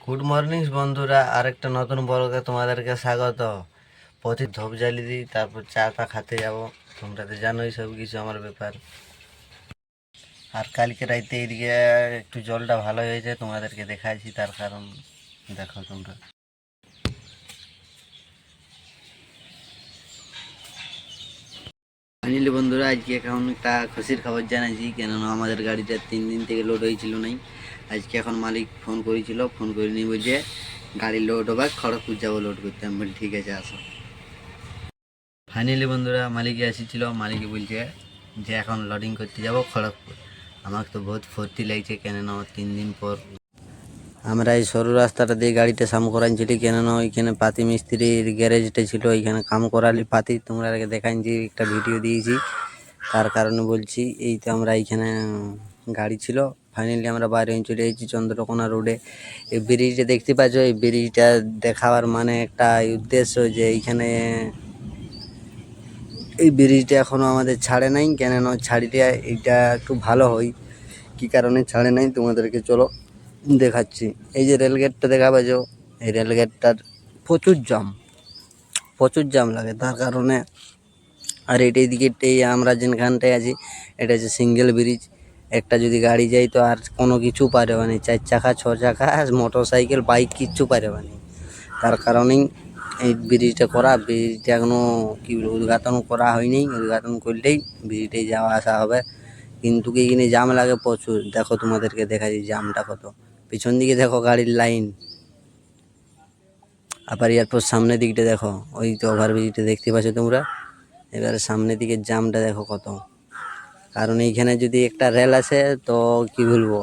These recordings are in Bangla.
গুড মর্নিং বন্ধুরা, আরেকটা নতুন ব্লগে তোমাদেরকে স্বাগত। প্রতি ধূপ জ্বালিয়ে দিই, তারপর চা টা খেতে যাবো। তোমরা তো জানোই সব কিছু আমার ব্যাপার। আর কালকে রাইতে এইদিকে একটু জলটা ভালো হয়েছে, তোমাদেরকে দেখাইছি। তার কারণ দেখো তোমরা। ফাইনালি বন্ধুরা, আজকে এখন একটা খুশির খবর জানাইছি, কেননা আমাদের গাড়িটা 3 দিন থেকে লোড হয়েছিল নাই। আজকে এখন মালিক ফোন করেছিল, ফোন করে নিয়ে বলছে গাড়ি লোড হবে, খড়গপুর যাবো লোড করতে। আমি বলি ঠিক আছে, আসো। ফাইনালি বন্ধুরা, মালিকে এসেছিল। মালিকে বলছে যে এখন লোডিং করতে যাব খড়গপুর। আমাকে তো বহুত ফুর্তি লাগছে, কেননা 3 দিন পর আমরা এই সরু রাস্তাটা দিয়ে গাড়িটা সাম করাইছিলি, কেননা ওইখানে পাতি মিস্ত্রির গ্যারেজটা ছিল, ওইখানে কাম করালি পাতি। তোমরা আগে দেখাইছি, একটা ভিডিও দিয়েছি। তার কারণে বলছি, এই তো আমরা এইখানে গাড়ি ছিল। ফাইনালি আমরা বাইরে চলে এসেছি চন্দ্রকোনা রোডে। এই ব্রিজটা দেখতে পাচ্ছ, এই ব্রিজটা দেখাবার মানে একটা উদ্দেশ্য যে এইখানে এই ব্রিজটা এখনও আমাদের ছাড়ে নাই। কেননা ছাড়িলে এইটা একটু ভালো হয়। কী কারণে ছাড়ে নাই তোমাদেরকে চলো দেখাচ্ছি। এই যে রেলগেটটা দেখা পাচ্ছ, এই রেলগেটটার প্রচুর জাম লাগে। তার কারণে আর এটাই দিকে আমরা যেখানটায় আছি, এটা হচ্ছে সিঙ্গেল ব্রিজ। একটা যদি গাড়ি যায় তো আর কোনো কিছু পারবে না, 4 চাকা 6 চাকা মোটর সাইকেল বাইক কিচ্ছু পারবে না। তার কারণেই এই ব্রিজটা করা। ব্রিজটা এখনও কী বলবো, উদ্ঘাটন করা হয়নি। উদ্ঘাটন করলেই ব্রিজটাই যাওয়া আসা হবে। কিন্তু কি এখানে জাম লাগে প্রচুর। দেখো তোমাদেরকে দেখাচ্ছি জামটা কত। পিছন দিকে দেখো গাড়ির লাইন। আবার এরপর সামনের দিকটা দেখো, ওই তো ওভারব্রিজটা দেখতে পাচ্ছ তোমরা। এবারে সামনের দিকে জামটা দেখো কত। কারণ এইখানে যদি একটা রেল আসে তো কি বলবো,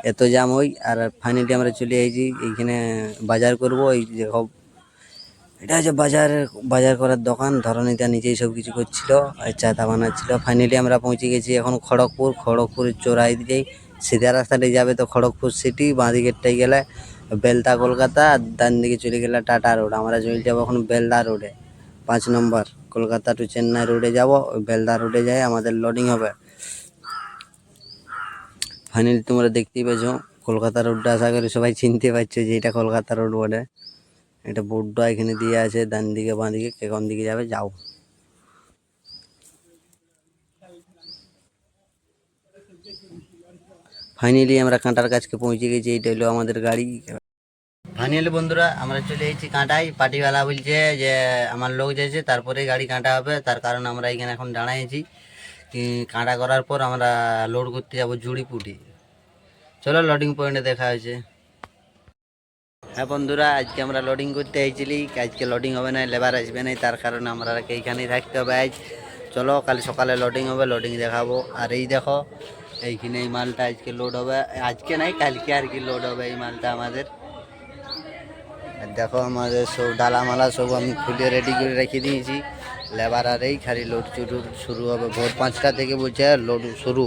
এত জাম হই। আর ফাইনালি আমরা চলে আইছি এইখানে বাজার করব। এই দেখো, এটা হচ্ছে বাজার করার দোকান। ধরনীটা নিজেই সব কিছু করছিল, চা টা বানাচ্ছিল। ফাইনালি আমরা পৌঁছে গেছি এখন খড়গপুরের চোরাই দিকেই সিধা রাস্তাটা যাবে তো খড়গপুর সিটি, বাঁ দিকেরটাই গেলে বেলদা কলকাতা, আর ডান দিকে চলে গেলে টাটা রোড। আমরা চলে যাবো এখন বেলদা রোডে, 5 নম্বর কলকাতা টু চেন্নাই রোডে যাব। ওই বেলদা রোডে যাই আমাদের লোডিং হবে। ফাইনালি তোমরা দেখতেই পেয়েছ কলকাতা রোডটা। আশা করি সবাই চিনতে পারছো যে এটা কলকাতা রোড বলে। এটা বোর্ডটা এখানে দিয়ে আছে, ডান দিকে বাঁ দিকে কে কোন দিকে যাবে যাও। ফাইনালি আমরা কাঁটার কাছকে পৌঁছে গেছি। এইটা হলো আমাদের গাড়ি। ফাইনালি বন্ধুরা, আমরা চলে এসেছি কাঁটায়। পার্টিওয়ালা বলছে যে আমার লোক যাচ্ছে, তারপরে গাড়ি কাঁটা হবে। তার কারণ আমরা এখানে এখন দাঁড়াইছি। কাঁটা করার পর আমরা লোড করতে যাব জুড়িপুটি। চলো লোডিং পয়েন্টে দেখা হয়েছে। হ্যাঁ বন্ধুরা, আজকে আমরা লোডিং করতে আইছিলি। আজকে লোডিং হবে না, লেবার আসবে না, তার কারণে আমরা এইখানেই থাকতে হবে আজ। চলো কাল সকালে লোডিং হবে, লোডিং দেখাবো। আর এই দেখো, এইখানে এই মালটা আজকে লোড হবে। আজকে নাই, কালকে আর কি লোড হবে এই মালটা আমাদের। আর দেখো আমাদের সব ডালামালা সব আমি খুলে রেডি করে রেখে দিয়েছি। লেবার আর এই খালি লোড শুরু হবে ভোর 5টা থেকে বলছে লোড শুরু।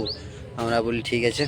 আমরা বলি ঠিক আছে।